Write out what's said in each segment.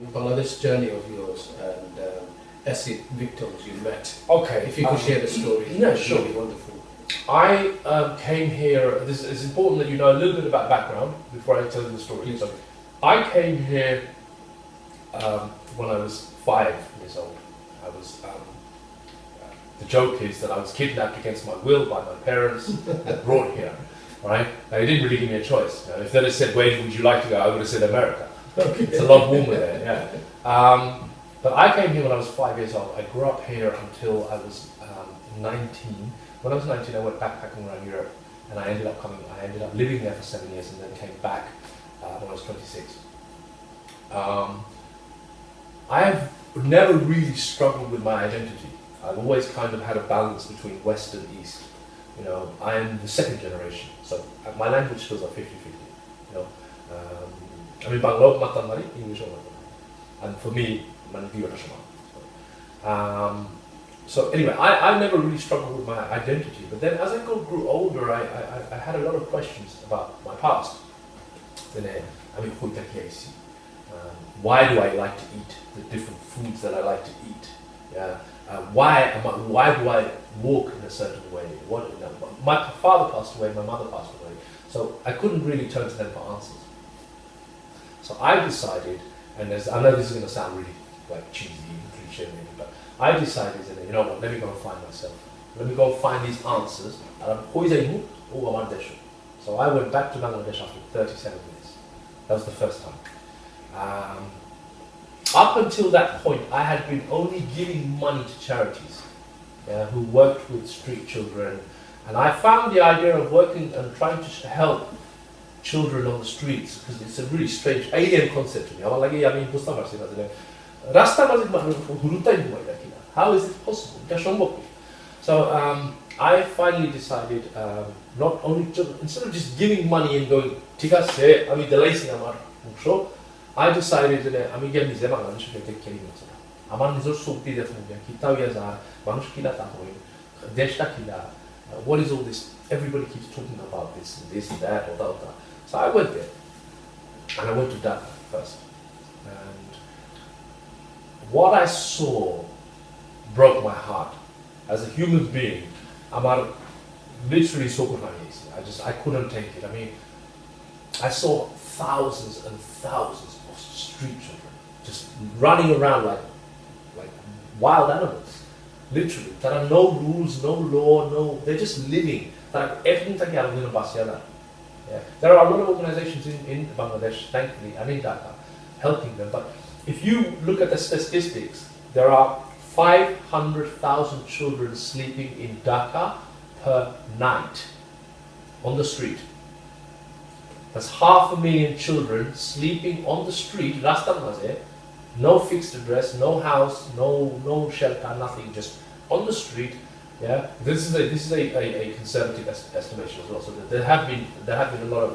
Bangladesh journey of yours and acid victims you met. Okay. If you could share the story, yeah, it'd be sure. really wonderful. I came here, this is important that you know a little bit about background before I tell you the story. Please. So, I came here when I was 5 years old. I was, the joke is that I was kidnapped against my will by my parents and brought here, right? Now, they didn't really give me a choice. You know, if they'd have said, where would you like to go, I would have said America. Okay. It's a lot warmer there, yeah. But I came here when I was 5 years old. I grew up here until I was 19. When I was 19, I went backpacking around Europe, and I ended up living there for 7 years, and then came back when I was 26. I've never really struggled with my identity. I've always kind of had a balance between West and East. You know, I'm the second generation, so my language skills are 50-50. You know, I mean, Bangla matamari, English and for me, so anyway, I never really struggled with my identity. But then, as I grew older, I had a lot of questions about my past. I mean, why do I like to eat the different foods that I like to eat? Yeah. Why do I walk in a certain way? My father passed away, my mother passed away, so I couldn't really turn to them for answers. So I decided, and I know this is going to sound really like cheesy and cliche maybe, but I decided that, you know what, let me go and find myself. Let me go find these answers. So I went back to Bangladesh after 37 years. That was the first time. Up until that point, I had been only giving money to charities who worked with street children, and I found the idea of working and trying to help children on the streets, because it's a really strange alien concept to me. How is it possible? So I finally decided not only instead of just giving money and going, I decided that আমি গিয়ে নিজে বাংলাদেশে দেখে নিব আমার নিজের শক্তি দেখে কিতাও ইয়া যা মানুষ কিলা তা হয় দেশটা কিলা what is all this everybody keeps talking about this and that or that. So I went there and I went to Dhaka first, and what I saw broke my heart as a human being. আমার literally so I couldn't take it. I mean, I saw thousands and thousands of street children just running around like wild animals, literally. There are no rules, no law, they're just living. There are a lot of organizations in Bangladesh, thankfully, and in Dhaka, helping them. But if you look at the statistics, there are 500,000 children sleeping in Dhaka per night on the street. That's 500,000 children sleeping on the street, Rasta Maze, no fixed address, no house, no shelter, nothing, just on the street. Yeah, this is a conservative estimation as well. So there have been a lot of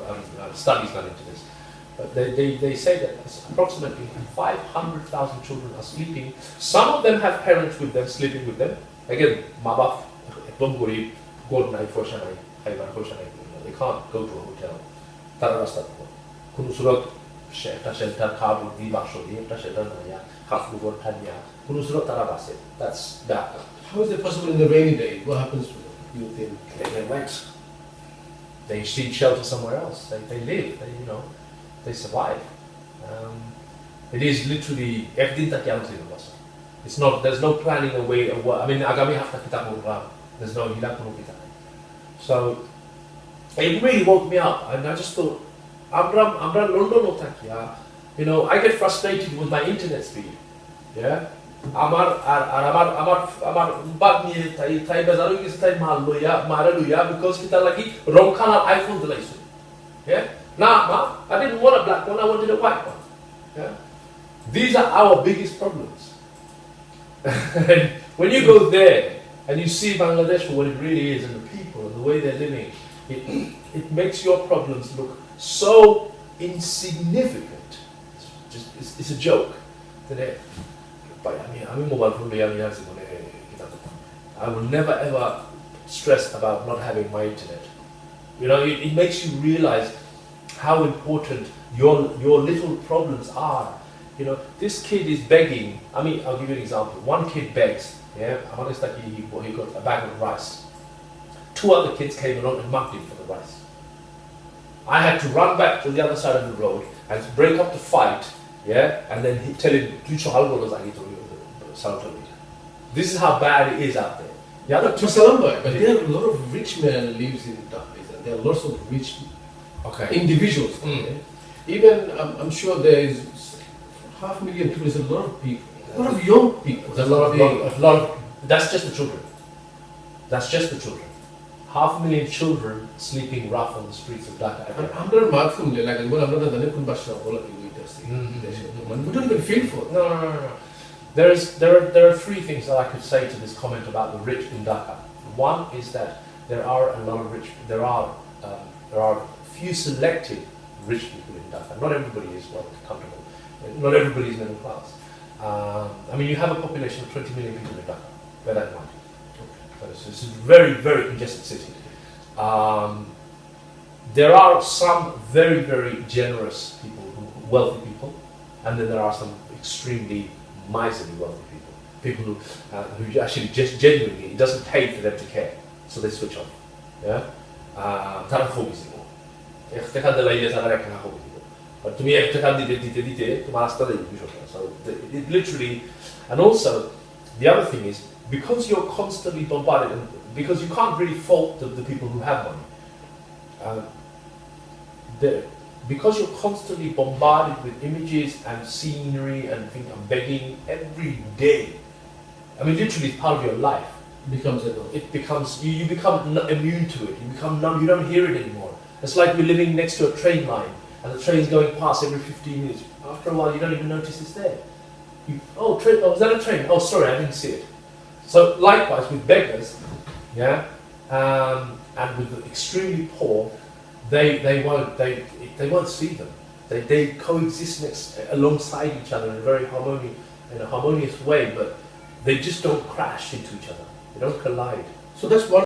studies done into this. But they say that approximately 500,000 children are sleeping. Some of them have parents with them, sleeping with them. Again, mabaf, good night for Shanai, they can't go to a hotel. তারা রাস্তা কোনো সুরত একটা shelter খাবার দি বাক্স দিয়ে একটা shelter Naiya half উপর ঠান্ডিয়া কোনো সুরত তারা বাসে that's Dhaka. How is it possible in the rainy day? What happens to them? You think They get wet. They seek shelter somewhere else. They live. They survive. It is literally everything that it's not. There's no planning a way of what. I mean, agami hafta kita there's no hilak no kita. So it really woke me up, and I just thought, I'm London otakia. I get frustrated with my internet speed. Yeah, আমার বাদ নিয়ে তাই বাজারে গেছে তাই মারা লইয়া because kita lagi wrong color iPhone দিলাইছো. Yeah, ma, I didn't want a black one, I wanted a white one. Yeah, these are our biggest problems. And when you go there and you see Bangladesh for what it really is, and the people and the way they're living, it makes your problems look so insignificant. It's a joke. I will never ever stress about not having my internet. It makes you realize how important your little problems are You know, this kid is begging. I mean, I'll give you an example. One kid begs. Yeah, he got a bag of rice. Two other kids came along and mugged him for the rice. I had to run back to the other side of the road and break up the fight. Yeah, and then tell him, this is how bad it is out there. The other two. But there are a lot of rich men lives in Dhaka. There are lots of rich individuals. Okay? Even I'm sure there is 500,000 people. There's a lot of people. A lot of young people. There's a lot of. That's just the children. That's just the children. 500,000 children sleeping rough on the streets of Dhaka. We don't even feel for it. No. There are three things that I could say to this comment about the rich in Dhaka. One is that there are a lot of rich. There are few selected rich people in Dhaka. Not everybody is well comfortable. Not everybody is middle class. I mean, you have a population of 20 million people in Dhaka. Bear that in mind. So it's a very, very congested city. There are some very, very generous people, wealthy people, and then there are some extremely miserly wealthy people. People who actually just genuinely, it doesn't pay for them to care, so they switch off. Yeah. তারা ফোবিসি একটা দিলে ইয়ে তারা একটা না হবে but তুমি একটা কাজ দিতে তোমার রাস্তা দেই বিষয়টা so it literally and also the other thing is because you're constantly bombarded and because you can't really fault the people who have money because you're constantly bombarded with images and scenery and begging every day. I mean, literally, it's part of your life. It becomes you become immune to it. You become numb. You don't hear it anymore. It's like we're living next to a train line and the train's going past every 15 minutes. After a while, you don't even notice it's there. Train. Oh, was that a train? Oh, sorry, I didn't see it. So likewise with beggars, yeah, and with the extremely poor. They won't see them. They coexist alongside each other in a very harmonious way, but they just don't crash into each other. They don't collide. So that's one